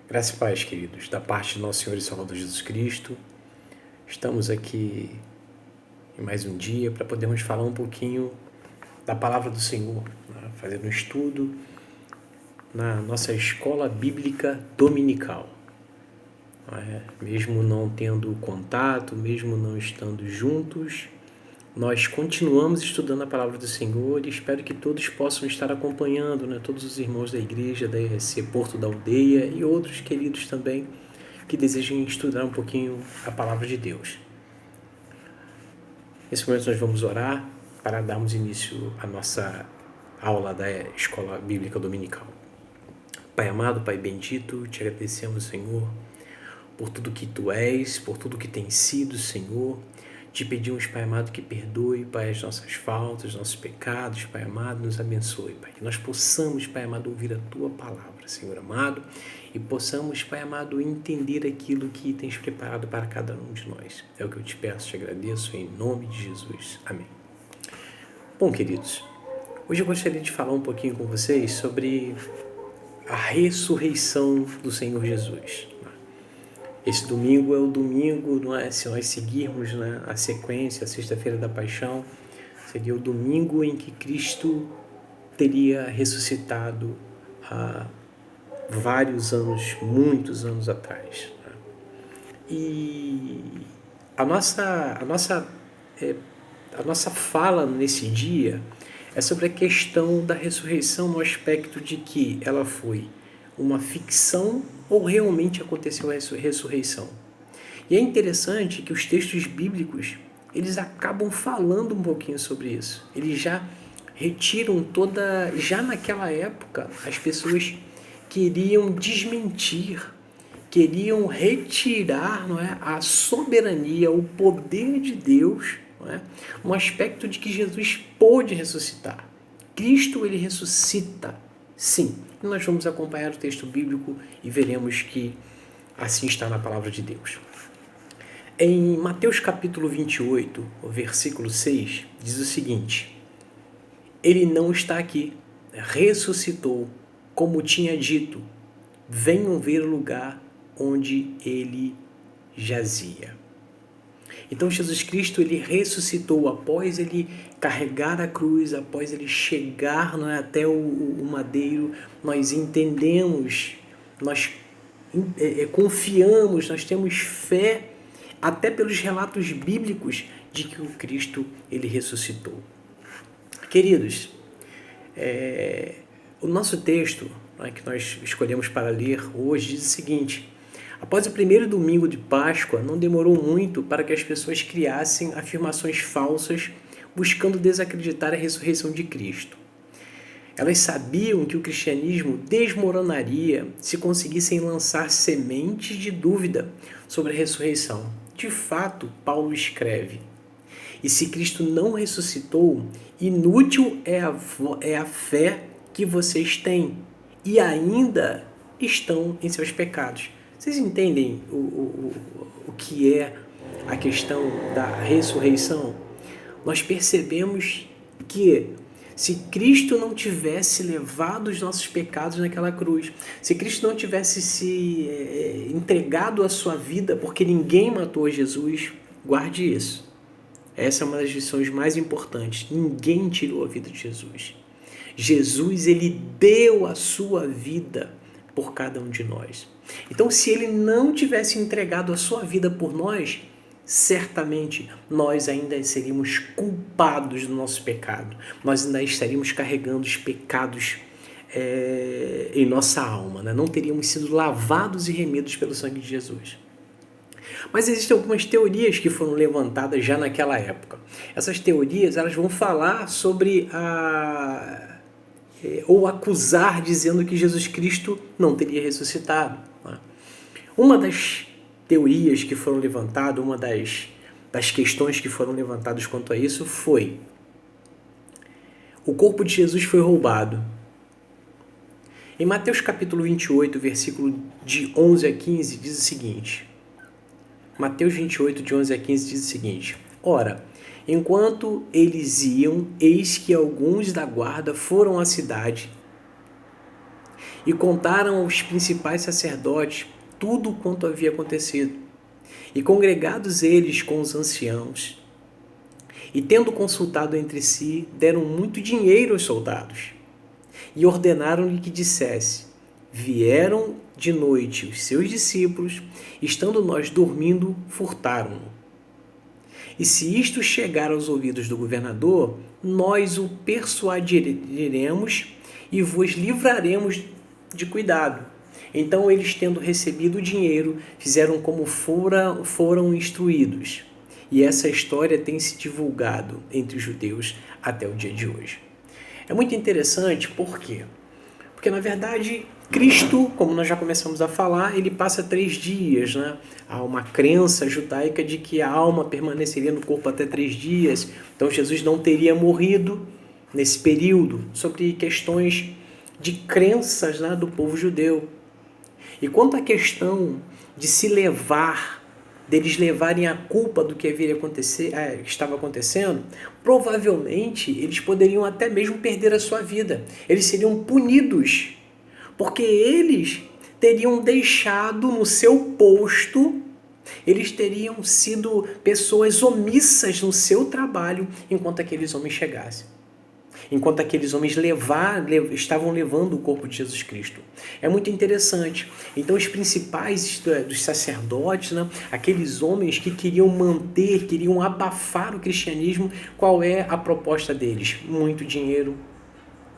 Graça e paz, queridos, da parte de nosso Senhor e Salvador Jesus Cristo. Estamos aqui em mais um dia para podermos falar um pouquinho da Palavra do Senhor, né? Fazendo um estudo na nossa escola bíblica dominical. Mesmo não tendo contato, mesmo não estando juntos, nós continuamos estudando a Palavra do Senhor e espero que todos possam estar acompanhando, né? Todos os irmãos da igreja, da ERC Porto da Aldeia e outros queridos também que desejem estudar um pouquinho a Palavra de Deus. Nesse momento nós vamos orar para darmos início à nossa aula da Escola Bíblica Dominical. Pai amado, Pai bendito, te agradecemos, Senhor, por tudo que Tu és, por tudo que tem sido, Senhor. Te pedimos, Pai amado, que perdoe, Pai, as nossas faltas, nossos pecados, Pai amado, nos abençoe, Pai. Que nós possamos, Pai amado, ouvir a Tua palavra, Senhor amado, e possamos, Pai amado, entender aquilo que tens preparado para cada um de nós. É o que eu te peço, te agradeço, em nome de Jesus. Amém. Bom, queridos, hoje eu gostaria de falar um pouquinho com vocês sobre a ressurreição do Senhor Jesus. Esse domingo é o domingo, não é? Se nós seguirmos, né, a sequência, a Sexta-feira da Paixão, seria o domingo em que Cristo teria ressuscitado há vários anos, muitos anos atrás. Né? E a nossa fala nesse dia é sobre a questão da ressurreição no aspecto de que ela foi uma ficção ou realmente aconteceu a ressurreição. E é interessante que os textos bíblicos, eles acabam falando um pouquinho sobre isso. Eles já retiram já naquela época, as pessoas queriam desmentir, queriam retirar, não é, a soberania, o poder de Deus, não é, um aspecto de que Jesus pôde ressuscitar. Cristo, ele ressuscita, sim. E nós vamos acompanhar o texto bíblico e veremos que assim está na palavra de Deus. Em Mateus capítulo 28, versículo 6, diz o seguinte: Ele não está aqui, ressuscitou, como tinha dito, venham ver o lugar onde ele jazia. Então Jesus Cristo, ele ressuscitou após ele carregar a cruz, após ele chegar, não é, até o madeiro. Nós entendemos, nós confiamos, nós temos fé, até pelos relatos bíblicos, de que o Cristo, ele ressuscitou. Queridos, o nosso texto, né, que nós escolhemos para ler hoje diz o seguinte: após o primeiro domingo de Páscoa, não demorou muito para que as pessoas criassem afirmações falsas, buscando desacreditar a ressurreição de Cristo. Elas sabiam que o cristianismo desmoronaria se conseguissem lançar sementes de dúvida sobre a ressurreição. De fato, Paulo escreve: e se Cristo não ressuscitou, inútil é a fé que vocês têm, e ainda estão em seus pecados. Vocês entendem o que é a questão da ressurreição? Nós percebemos que se Cristo não tivesse levado os nossos pecados naquela cruz, se Cristo não tivesse se entregado a sua vida, porque ninguém matou Jesus, guarde isso. Essa é uma das lições mais importantes. Ninguém tirou a vida de Jesus. Jesus, ele deu a sua vida por cada um de nós. Então, se ele não tivesse entregado a sua vida por nós, certamente nós ainda seríamos culpados do nosso pecado. Nós ainda estaríamos carregando os pecados em nossa alma, né? Não teríamos sido lavados e remidos pelo sangue de Jesus. Mas existem algumas teorias que foram levantadas já naquela época. Essas teorias, elas vão falar sobre ou acusar, dizendo que Jesus Cristo não teria ressuscitado. Uma das teorias que foram levantadas, uma das questões que foram levantadas quanto a isso foi: o corpo de Jesus foi roubado. Em Mateus capítulo 28, versículo de 11 a 15, diz o seguinte: Mateus 28, de 11 a 15, diz o seguinte: ora, enquanto eles iam, eis que alguns da guarda foram à cidade e contaram aos principais sacerdotes tudo quanto havia acontecido. E congregados eles com os anciãos, e tendo consultado entre si, deram muito dinheiro aos soldados, e ordenaram-lhe que dissesse: vieram de noite os seus discípulos, estando nós dormindo, furtaram-no. E se isto chegar aos ouvidos do governador, nós o persuadiremos e vos livraremos de cuidado. Então eles, tendo recebido o dinheiro, fizeram como foram instruídos. E essa história tem se divulgado entre os judeus até o dia de hoje. É muito interessante, por quê? Porque, na verdade, Cristo, como nós já começamos a falar, ele passa 3 dias, né? Há uma crença judaica de que a alma permaneceria no corpo até 3 dias. Então, Jesus não teria morrido nesse período, sobre questões de crenças, né, do povo judeu. E quanto à questão de se levar, deles levarem a culpa do que estava acontecendo, provavelmente eles poderiam até mesmo perder a sua vida. Eles seriam punidos, porque eles teriam deixado no seu posto, eles teriam sido pessoas omissas no seu trabalho enquanto aqueles homens chegassem. Enquanto aqueles homens estavam levando o corpo de Jesus Cristo. É muito interessante. Então, os principais dos sacerdotes, né, aqueles homens que queriam abafar o cristianismo, qual é a proposta deles? Muito dinheiro,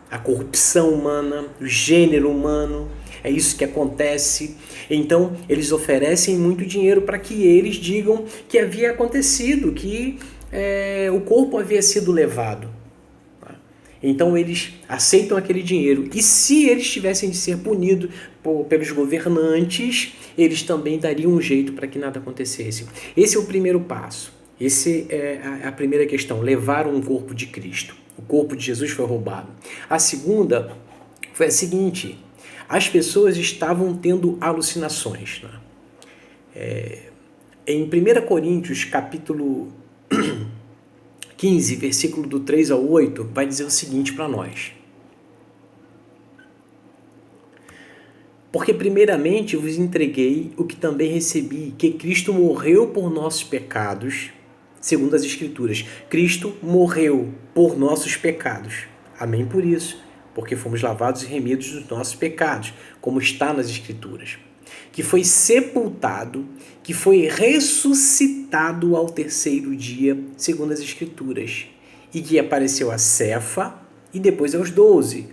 a corrupção humana, o gênero humano, é isso que acontece. Então, eles oferecem muito dinheiro para que eles digam que havia acontecido, que o corpo havia sido levado. Então eles aceitam aquele dinheiro. E se eles tivessem de ser punidos pelos governantes, eles também dariam um jeito para que nada acontecesse. Esse é o primeiro passo. Essa é a primeira questão. Levaram o corpo de Cristo. O corpo de Jesus foi roubado. A segunda foi a seguinte. As pessoas estavam tendo alucinações. Né? Em 1 Coríntios, capítulo 15, versículo do 3 ao 8, vai dizer o seguinte para nós. Porque primeiramente vos entreguei o que também recebi, que Cristo morreu por nossos pecados, segundo as Escrituras. Cristo morreu por nossos pecados. Amém por isso, porque fomos lavados e remidos dos nossos pecados, como está nas Escrituras. Que foi sepultado, que foi ressuscitado ao 3º dia, segundo as Escrituras, e que apareceu a Cefa e depois aos 12.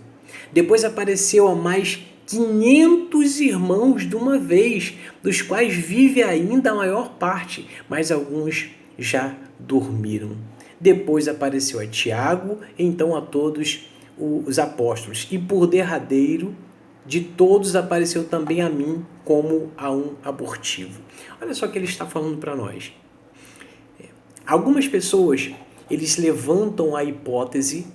Depois apareceu a mais 500 irmãos de uma vez, dos quais vive ainda a maior parte, mas alguns já dormiram. Depois apareceu a Tiago, então a todos os apóstolos, e por derradeiro de todos apareceu também a mim como a um abortivo. Olha só o que ele está falando para nós. Algumas pessoas, eles levantam a hipótese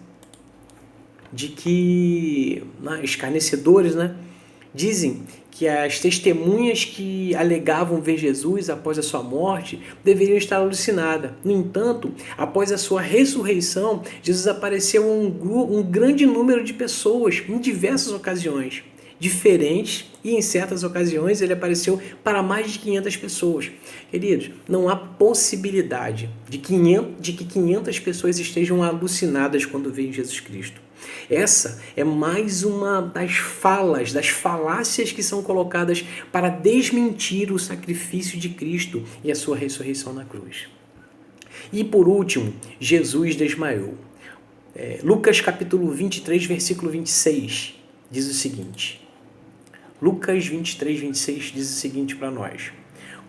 de que, escarnecedores, né, dizem que as testemunhas que alegavam ver Jesus após a sua morte deveriam estar alucinadas. No entanto, após a sua ressurreição, Jesus apareceu a um grande número de pessoas em diversas ocasiões diferentes, e em certas ocasiões ele apareceu para mais de 500 pessoas. Queridos, não há possibilidade de que 500 pessoas estejam alucinadas quando veem Jesus Cristo. Essa é mais uma das falácias que são colocadas para desmentir o sacrifício de Cristo e a sua ressurreição na cruz. E por último, Jesus desmaiou. Lucas capítulo 23, versículo 26, diz o seguinte. Lucas 23, 26 diz o seguinte para nós.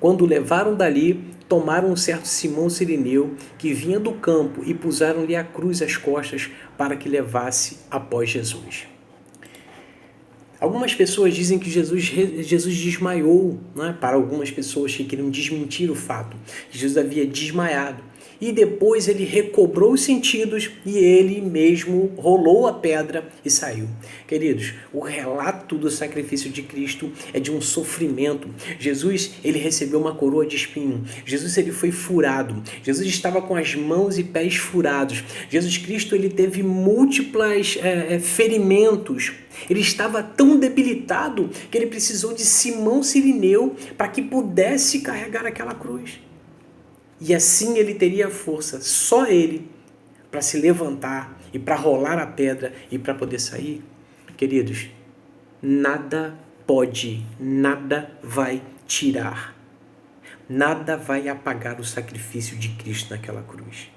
Quando o levaram dali, tomaram um certo Simão Cirineu, que vinha do campo, e puseram-lhe a cruz às costas para que levasse após Jesus. Algumas pessoas dizem que Jesus desmaiou, né? Para algumas pessoas que queriam desmentir o fato que Jesus havia desmaiado. e depois ele recobrou os sentidos e ele mesmo rolou a pedra e saiu. Queridos, o relato do sacrifício de Cristo é de um sofrimento. Jesus, ele recebeu uma coroa de espinho. Jesus, ele foi furado. Jesus estava com as mãos e pés furados. Jesus Cristo, ele teve múltiplos ferimentos. Ele estava tão debilitado que ele precisou de Simão Cirineu para que pudesse carregar aquela cruz. E assim ele teria força, só ele, para se levantar e para rolar a pedra e para poder sair. Queridos, nada pode, nada vai tirar, nada vai apagar o sacrifício de Cristo naquela cruz.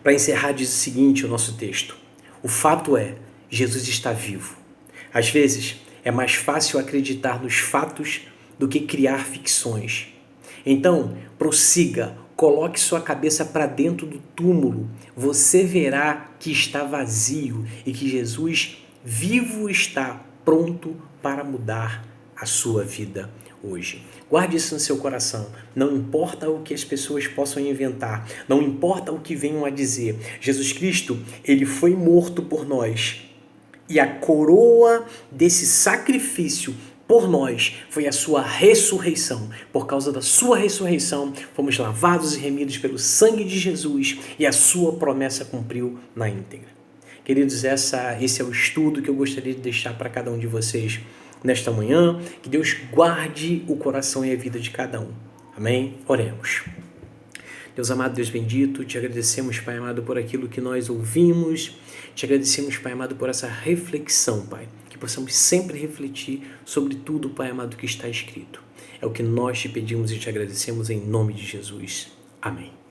Para encerrar, diz o seguinte o nosso texto: o fato é, Jesus está vivo. Às vezes, é mais fácil acreditar nos fatos do que criar ficções. Então, prossiga, coloque sua cabeça para dentro do túmulo. Você verá que está vazio e que Jesus vivo está, pronto para mudar a sua vida hoje. Guarde isso no seu coração. Não importa o que as pessoas possam inventar, não importa o que venham a dizer. Jesus Cristo, ele foi morto por nós. E a coroa desse sacrifício por nós foi a sua ressurreição. Por causa da sua ressurreição, fomos lavados e remidos pelo sangue de Jesus e a sua promessa cumpriu na íntegra. Queridos, esse é o estudo que eu gostaria de deixar para cada um de vocês nesta manhã. Que Deus guarde o coração e a vida de cada um. Amém? Oremos. Deus amado, Deus bendito, te agradecemos, Pai amado, por aquilo que nós ouvimos. Te agradecemos, Pai amado, por essa reflexão, Pai. Que possamos sempre refletir sobre tudo, Pai amado, que está escrito. É o que nós te pedimos e te agradecemos em nome de Jesus. Amém.